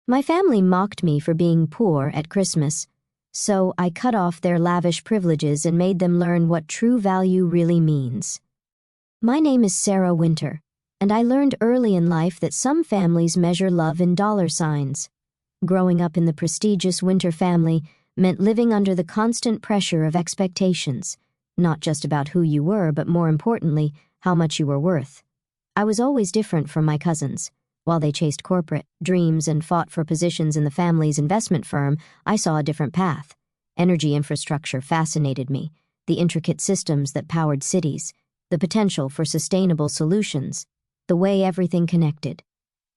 My family mocked me for being poor at Christmas, so I cut off their lavish privileges and made them learn what true value really means. My name is Sarah Winter, and I learned early in life that some families measure love in dollar signs. Growing up in the prestigious Winter family meant living under the constant pressure of expectations, not just about who you were, but more importantly, how much you were worth. I was always different from my cousins. While they chased corporate dreams and fought for positions in the family's investment firm, I saw a different path. Energy infrastructure fascinated me, the intricate systems that powered cities, the potential for sustainable solutions, the way everything connected.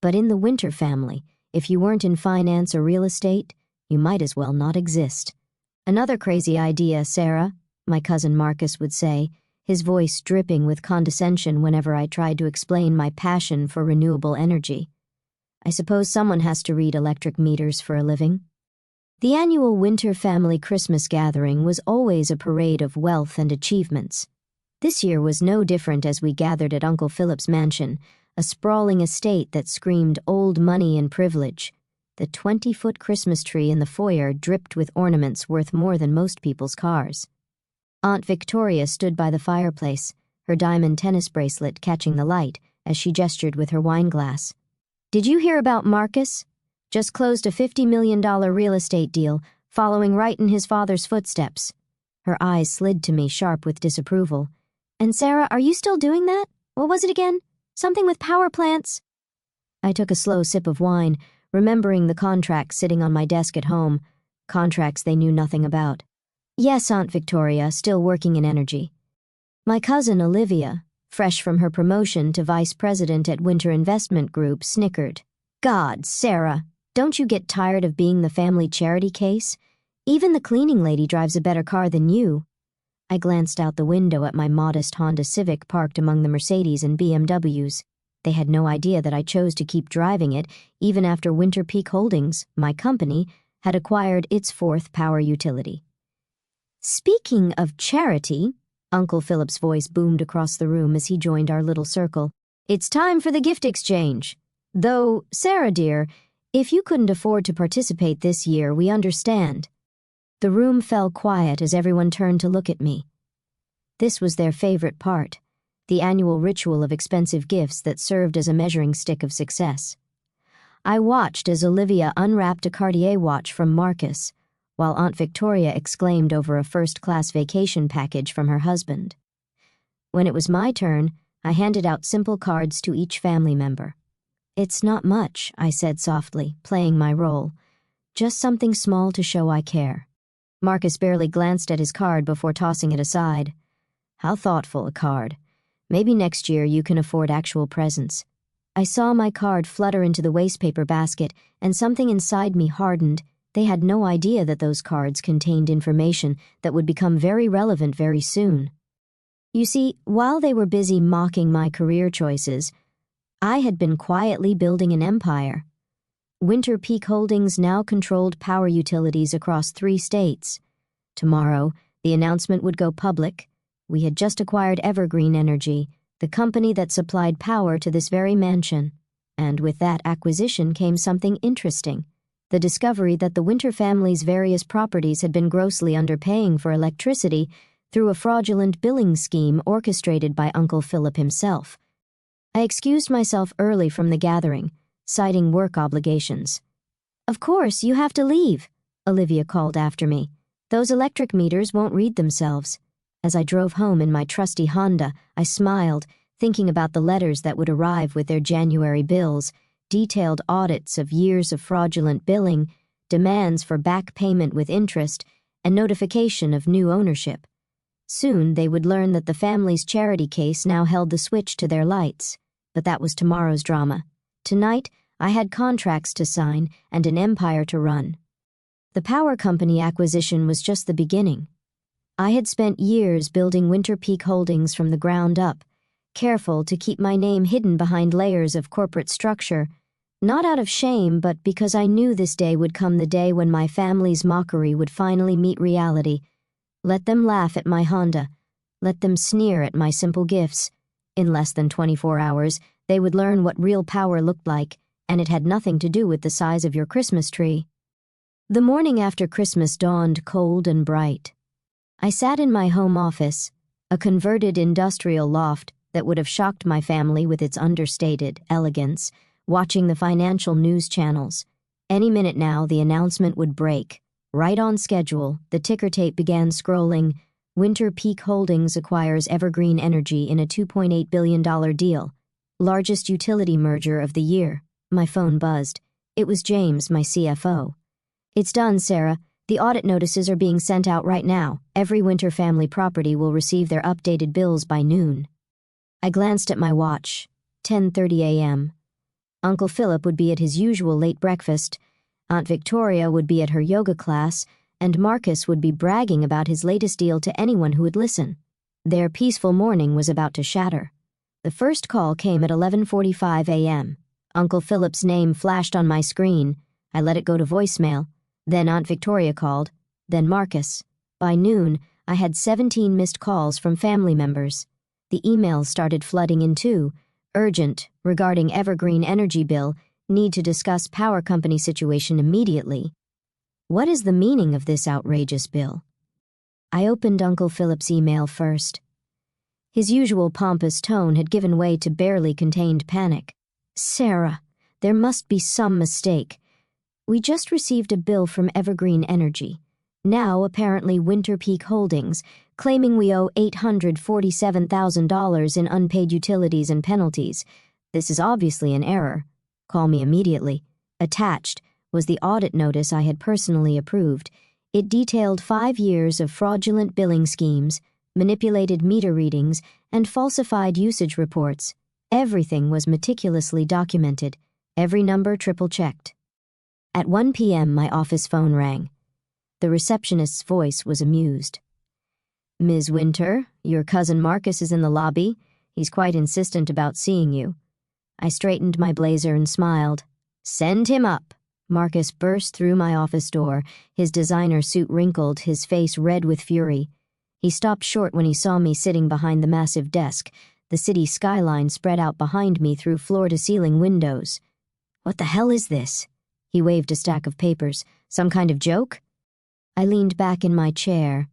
But in the Winter family, if you weren't in finance or real estate, you might as well not exist. "Another crazy idea, Sarah," my cousin Marcus would say, his voice dripping with condescension whenever I tried to explain my passion for renewable energy. I suppose someone has to read electric meters for a living. The annual Winter family Christmas gathering was always a parade of wealth and achievements. This year was no different as we gathered at Uncle Philip's mansion, a sprawling estate that screamed old money and privilege. The 20-foot Christmas tree in the foyer dripped with ornaments worth more than most people's cars. Aunt Victoria stood by the fireplace, her diamond tennis bracelet catching the light as she gestured with her wine glass. "Did you hear about Marcus? Just closed a $50 million real estate deal, following right in his father's footsteps." Her eyes slid to me sharp with disapproval. "And Sarah, are you still doing that? What was it again? Something with power plants?" I took a slow sip of wine, remembering the contracts sitting on my desk at home, contracts they knew nothing about. "Yes, Aunt Victoria, still working in energy." My cousin Olivia, fresh from her promotion to vice president at Winter Investment Group, snickered. "God, Sarah, don't you get tired of being the family charity case? Even the cleaning lady drives a better car than you." I glanced out the window at my modest Honda Civic parked among the Mercedes and BMWs. They had no idea that I chose to keep driving it even after Winter Peak Holdings, my company, had acquired its fourth power utility. "Speaking of charity," Uncle Philip's voice boomed across the room as he joined our little circle, "it's time for the gift exchange. Though, Sarah dear, if you couldn't afford to participate this year, we understand." The room fell quiet as everyone turned to look at me. This was their favorite part, the annual ritual of expensive gifts that served as a measuring stick of success. I watched as Olivia unwrapped a Cartier watch from Marcus, while Aunt Victoria exclaimed over a first-class vacation package from her husband. When it was my turn, I handed out simple cards to each family member. "It's not much," I said softly, playing my role. "Just something small to show I care." Marcus barely glanced at his card before tossing it aside. "How thoughtful a card. Maybe next year you can afford actual presents." I saw my card flutter into the wastepaper basket, and something inside me hardened. They had no idea that those cards contained information that would become very relevant very soon. You see, while they were busy mocking my career choices, I had been quietly building an empire. Winter Peak Holdings now controlled power utilities across 3 states. Tomorrow, the announcement would go public. We had just acquired Evergreen Energy, the company that supplied power to this very mansion. And with that acquisition came something interesting. The discovery that the Winter family's various properties had been grossly underpaying for electricity through a fraudulent billing scheme orchestrated by Uncle Philip himself. I excused myself early from the gathering, citing work obligations. "Of course, you have to leave," Olivia called after me. "Those electric meters won't read themselves." As I drove home in my trusty Honda, I smiled, thinking about the letters that would arrive with their January bills, detailed audits of years of fraudulent billing, demands for back payment with interest, and notification of new ownership. Soon they would learn that the family's charity case now held the switch to their lights. But that was tomorrow's drama. Tonight, I had contracts to sign and an empire to run. The power company acquisition was just the beginning. I had spent years building Winter Peak Holdings from the ground up, careful to keep my name hidden behind layers of corporate structure, not out of shame, but because I knew this day would come, the day when my family's mockery would finally meet reality. Let them laugh at my Honda. Let them sneer at my simple gifts. In less than 24 hours, they would learn what real power looked like, and it had nothing to do with the size of your Christmas tree. The morning after Christmas dawned cold and bright. I sat in my home office, a converted industrial loft that would have shocked my family with its understated elegance, watching the financial news channels. Any minute now, the announcement would break. Right on schedule, the ticker tape began scrolling. Winter Peak Holdings acquires Evergreen Energy in a $2.8 billion deal. Largest utility merger of the year. My phone buzzed. It was James, my CFO. It's done, Sarah. The audit notices are being sent out right now. Every Winter family property will receive their updated bills by noon. I glanced at my watch. 10:30 a.m. Uncle Philip would be at his usual late breakfast. Aunt Victoria would be at her yoga class, and Marcus would be bragging about his latest deal to anyone who would listen. Their peaceful morning was about to shatter. The first call came at 11:45 a.m. Uncle Philip's name flashed on my screen. I let it go to voicemail. Then Aunt Victoria called. Then Marcus. By noon, I had 17 missed calls from family members. The emails started flooding in too. Urgent, regarding Evergreen Energy bill, need to discuss power company situation immediately. What is the meaning of this outrageous bill? I opened Uncle Philip's email first. His usual pompous tone had given way to barely contained panic. Sarah, there must be some mistake. We just received a bill from Evergreen Energy, now apparently Winter Peak Holdings, claiming we owe $847,000 in unpaid utilities and penalties. This is obviously an error. Call me immediately. Attached was the audit notice I had personally approved. It detailed 5 years of fraudulent billing schemes, manipulated meter readings, and falsified usage reports. Everything was meticulously documented, every number triple-checked. At 1 p.m., my office phone rang. The receptionist's voice was amused. Ms. Winter, your cousin Marcus is in the lobby. He's quite insistent about seeing you. I straightened my blazer and smiled. Send him up. Marcus burst through my office door, his designer suit wrinkled, his face red with fury. He stopped short when he saw me sitting behind the massive desk, the city skyline spread out behind me through floor-to-ceiling windows. What the hell is this? He waved a stack of papers. Some kind of joke? I leaned back in my chair.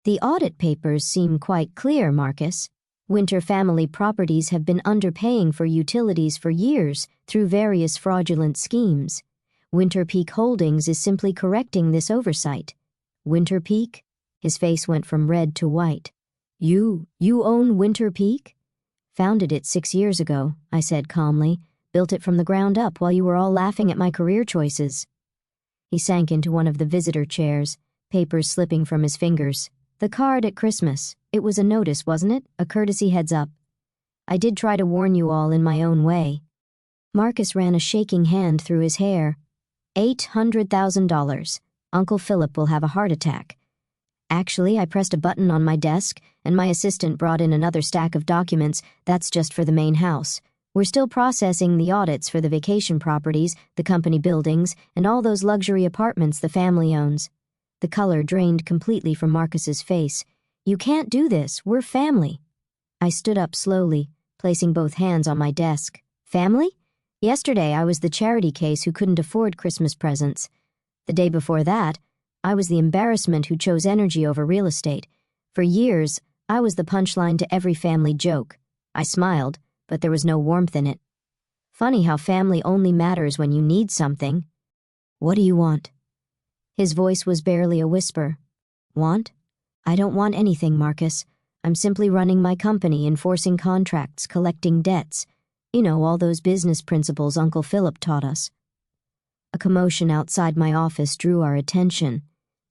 The audit papers seem quite clear, Marcus. Winter family properties have been underpaying for utilities for years through various fraudulent schemes. Winter Peak Holdings is simply correcting this oversight. Winter Peak? His face went from red to white. You own Winter Peak? Founded it 6 years ago, I said calmly. Built it from the ground up while you were all laughing at my career choices. He sank into one of the visitor chairs, papers slipping from his fingers. The card at Christmas. It was a notice, wasn't it? A courtesy heads up. I did try to warn you all in my own way. Marcus ran a shaking hand through his hair. $800,000. Uncle Philip will have a heart attack. Actually, I pressed a button on my desk, and my assistant brought in another stack of documents. That's just for the main house. We're still processing the audits for the vacation properties, the company buildings, and all those luxury apartments the family owns. The color drained completely from Marcus's face. You can't do this. We're family. I stood up slowly, placing both hands on my desk. Family? Yesterday, I was the charity case who couldn't afford Christmas presents. The day before that, I was the embarrassment who chose energy over real estate. For years, I was the punchline to every family joke. I smiled, but there was no warmth in it. Funny how family only matters when you need something. What do you want? His voice was barely a whisper. Want? I don't want anything, Marcus. I'm simply running my company, enforcing contracts, collecting debts. You know, all those business principles Uncle Philip taught us. A commotion outside my office drew our attention.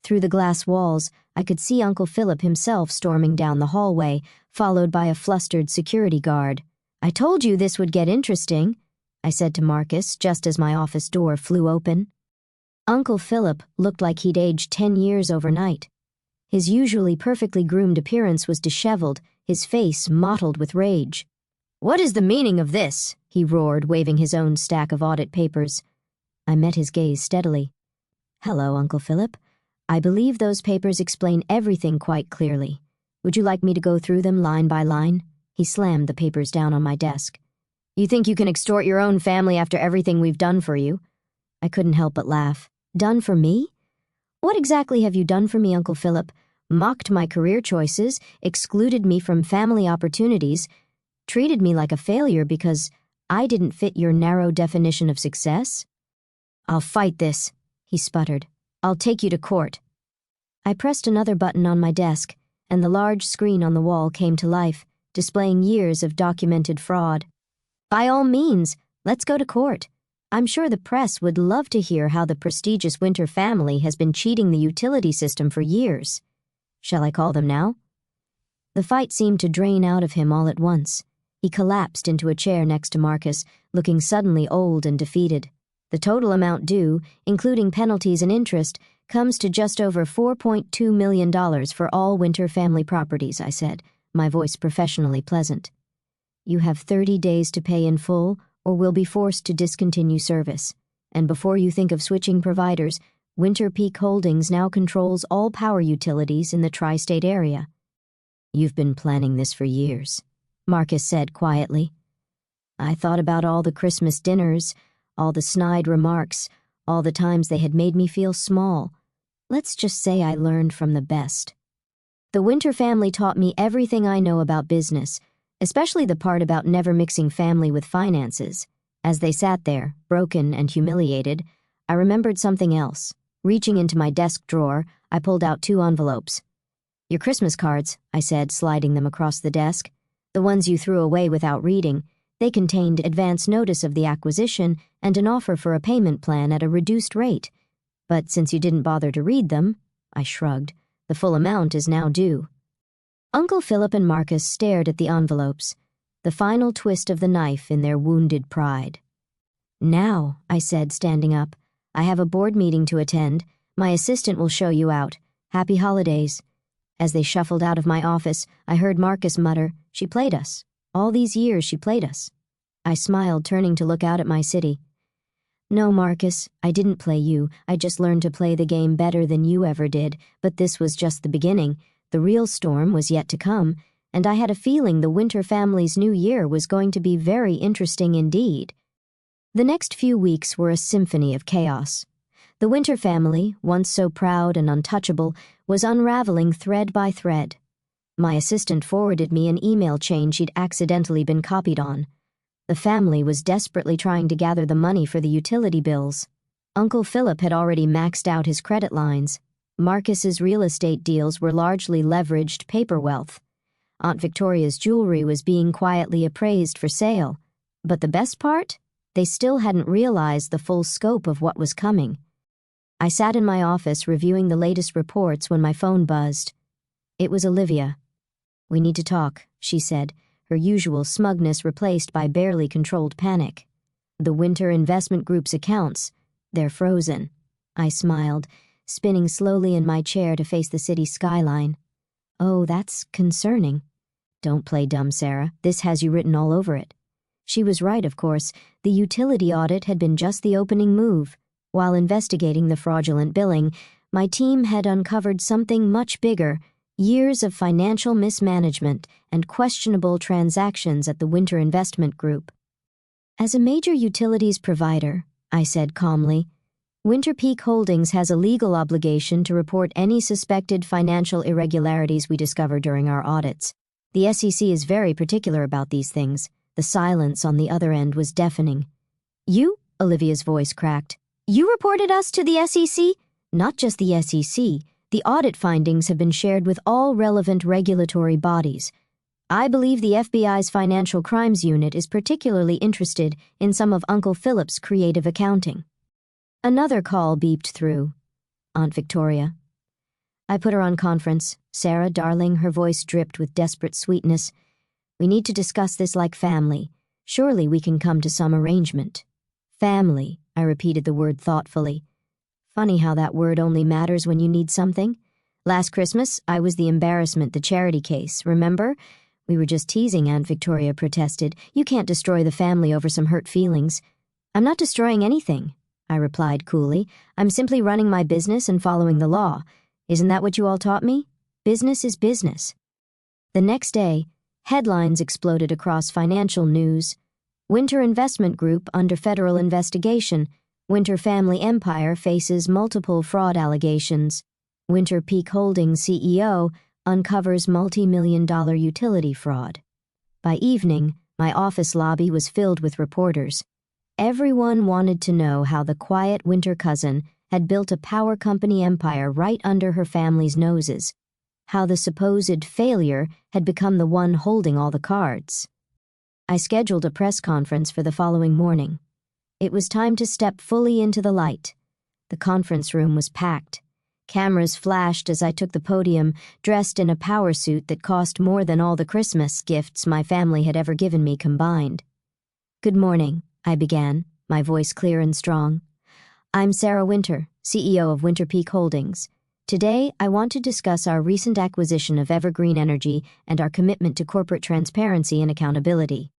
Through the glass walls, I could see Uncle Philip himself storming down the hallway, followed by a flustered security guard. I told you this would get interesting, I said to Marcus just as my office door flew open. Uncle Philip looked like he'd aged 10 years overnight. His usually perfectly groomed appearance was disheveled, his face mottled with rage. What is the meaning of this? He roared, waving his own stack of audit papers. I met his gaze steadily. Hello, Uncle Philip. I believe those papers explain everything quite clearly. Would you like me to go through them line by line? He slammed the papers down on my desk. You think you can extort your own family after everything we've done for you? I couldn't help but laugh. Done for me? What exactly have you done for me, Uncle Philip? Mocked my career choices, excluded me from family opportunities, treated me like a failure because I didn't fit your narrow definition of success? I'll fight this, he sputtered. I'll take you to court. I pressed another button on my desk, and the large screen on the wall came to life, displaying years of documented fraud. By all means, let's go to court. I'm sure the press would love to hear how the prestigious Winter family has been cheating the utility system for years. Shall I call them now? The fight seemed to drain out of him all at once. He collapsed into a chair next to Marcus, looking suddenly old and defeated. The total amount due, including penalties and interest, comes to just over $4.2 million for all Winter family properties, I said, my voice professionally pleasant. You have 30 days to pay in full, or will be forced to discontinue service. And before you think of switching providers, Winter Peak Holdings now controls all power utilities in the tri-state area. You've been planning this for years, Marcus said quietly. I thought about all the Christmas dinners, all the snide remarks, all the times they had made me feel small. Let's just say I learned from the best. The Winter family taught me everything I know about business, especially the part about never mixing family with finances. As they sat there, broken and humiliated, I remembered something else. Reaching into my desk drawer, I pulled out 2 envelopes. Your Christmas cards, I said, sliding them across the desk. The ones you threw away without reading. They contained advance notice of the acquisition and an offer for a payment plan at a reduced rate. But since you didn't bother to read them, I shrugged, the full amount is now due. Uncle Philip and Marcus stared at the envelopes, the final twist of the knife in their wounded pride. Now, I said, standing up, I have a board meeting to attend. My assistant will show you out. Happy holidays. As they shuffled out of my office, I heard Marcus mutter, She played us. All these years she played us. I smiled, turning to look out at my city. No, Marcus, I didn't play you. I just learned to play the game better than you ever did, but this was just the beginning. The real storm was yet to come, and I had a feeling the Winter family's new year was going to be very interesting indeed. The next few weeks were a symphony of chaos. The Winter family, once so proud and untouchable, was unraveling thread by thread. My assistant forwarded me an email chain she'd accidentally been copied on. The family was desperately trying to gather the money for the utility bills. Uncle Philip had already maxed out his credit lines. Marcus's real estate deals were largely leveraged paper wealth. Aunt Victoria's jewelry was being quietly appraised for sale. But the best part? They still hadn't realized the full scope of what was coming. I sat in my office reviewing the latest reports when my phone buzzed. It was Olivia. We need to talk, she said, her usual smugness replaced by barely controlled panic. The Winter Investment Group's accounts, they're frozen. I smiled, spinning slowly in my chair to face the city skyline. Oh, that's concerning. Don't play dumb, Sarah. This has you written all over it. She was right, of course. The utility audit had been just the opening move. While investigating the fraudulent billing, my team had uncovered something much bigger, years of financial mismanagement and questionable transactions at the Winter Investment Group. As a major utilities provider, I said calmly, Winter Peak Holdings has a legal obligation to report any suspected financial irregularities we discover during our audits. The SEC is very particular about these things. The silence on the other end was deafening. You? Olivia's voice cracked. You reported us to the SEC? Not just the SEC. The audit findings have been shared with all relevant regulatory bodies. I believe the FBI's Financial Crimes Unit is particularly interested in some of Uncle Philip's creative accounting. Another call beeped through. Aunt Victoria. I put her on conference. Sarah, darling, her voice dripped with desperate sweetness. We need to discuss this like family. Surely we can come to some arrangement. Family, I repeated the word thoughtfully. Funny how that word only matters when you need something. Last Christmas, I was the embarrassment, the charity case, remember? We were just teasing, Aunt Victoria protested. You can't destroy the family over some hurt feelings. I'm not destroying anything, I replied coolly. I'm simply running my business and following the law. Isn't that what you all taught me? Business is business. The next day, headlines exploded across financial news. Winter Investment Group under federal investigation. Winter Family Empire faces multiple fraud allegations. Winter Peak Holdings CEO uncovers multi-million-dollar utility fraud. By evening, my office lobby was filled with reporters. Everyone wanted to know how the quiet winter cousin had built a power company empire right under her family's noses, how the supposed failure had become the one holding all the cards. I scheduled a press conference for the following morning. It was time to step fully into the light. The conference room was packed. Cameras flashed as I took the podium, dressed in a power suit that cost more than all the Christmas gifts my family had ever given me combined. "Good morning," I began, my voice clear and strong. "I'm Sarah Winter, CEO of Winter Peak Holdings. Today, I want to discuss our recent acquisition of Evergreen Energy and our commitment to corporate transparency and accountability."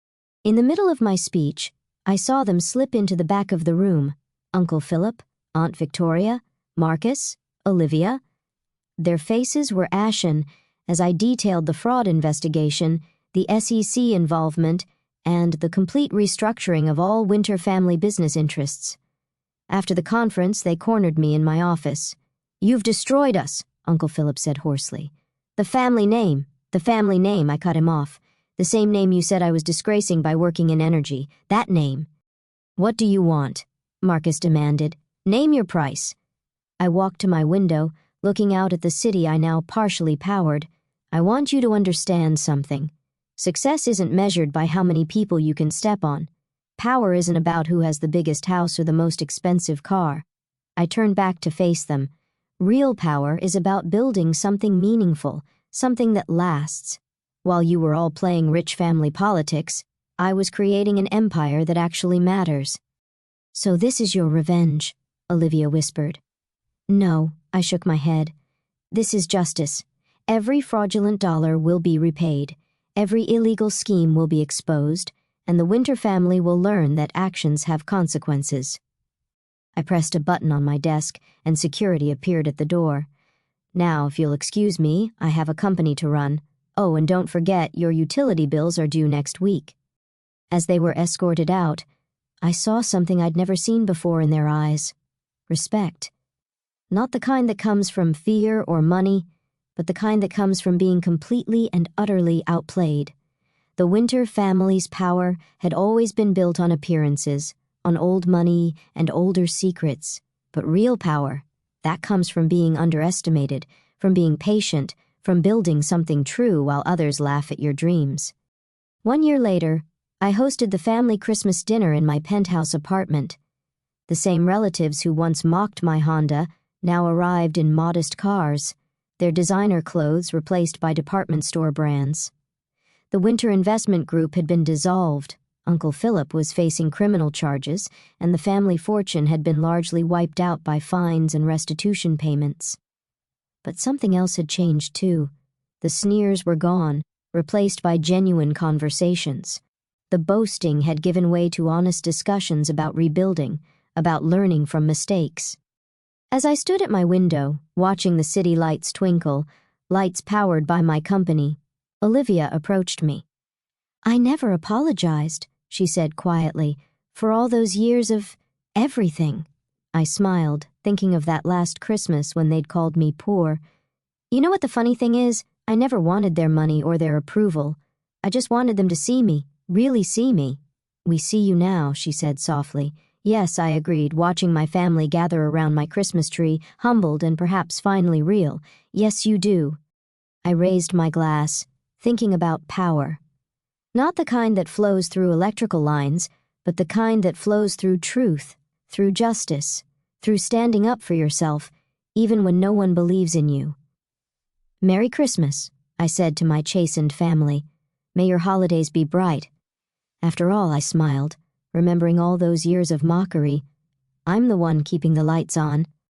In the middle of my speech, I saw them slip into the back of the room. Uncle Philip, Aunt Victoria, Marcus, Olivia. Their faces were ashen as I detailed the fraud investigation, the SEC involvement, and the complete restructuring of all Winter family business interests. After the conference, they cornered me in my office. "You've destroyed us," Uncle Philip said hoarsely. The family name, I cut him off. "The same name you said I was disgracing by working in energy. That name." "What do you want?" Marcus demanded. "Name your price." I walked to my window, looking out at the city I now partially powered. "I want you to understand something. Success isn't measured by how many people you can step on. Power isn't about who has the biggest house or the most expensive car." I turned back to face them. Real power is about building something meaningful, something that lasts. While you were all playing rich family politics, I was creating an empire that actually matters. "So this is your revenge," Olivia whispered. "No," I shook my head. "This is justice. Every fraudulent dollar will be repaid. Every illegal scheme will be exposed, and the Winter family will learn that actions have consequences." I pressed a button on my desk, and security appeared at the door. "Now, if you'll excuse me, I have a company to run. Oh, and don't forget, your utility bills are due next week." As they were escorted out, I saw something I'd never seen before in their eyes. Respect. Not the kind that comes from fear or money, but the kind that comes from being completely and utterly outplayed. The Winter family's power had always been built on appearances, on old money and older secrets. But real power, that comes from being underestimated, from being patient, from building something true while others laugh at your dreams. 1 year later, I hosted the family Christmas dinner in my penthouse apartment. The same relatives who once mocked my Honda now arrived in modest cars, their designer clothes replaced by department store brands. The Winter Investment Group had been dissolved. Uncle Philip was facing criminal charges, and the family fortune had been largely wiped out by fines and restitution payments. But something else had changed too. The sneers were gone, replaced by genuine conversations. The boasting had given way to honest discussions about rebuilding, about learning from mistakes. As I stood at my window, watching the city lights twinkle, lights powered by my company, Olivia approached me. "I never apologized," she said quietly, "for all those years of everything." I smiled, thinking of that last Christmas when they'd called me poor. "You know what the funny thing is? I never wanted their money or their approval. I just wanted them to see me, really see me." "We see you now," she said softly. "Yes," I agreed, watching my family gather around my Christmas tree, humbled and perhaps finally real. "Yes, you do." I raised my glass, thinking about power. Not the kind that flows through electrical lines, but the kind that flows through truth, through justice, through standing up for yourself, even when no one believes in you. "Merry Christmas," I said to my chastened family. "May your holidays be bright." After all, I smiled, remembering all those years of mockery. I'm the one keeping the lights on.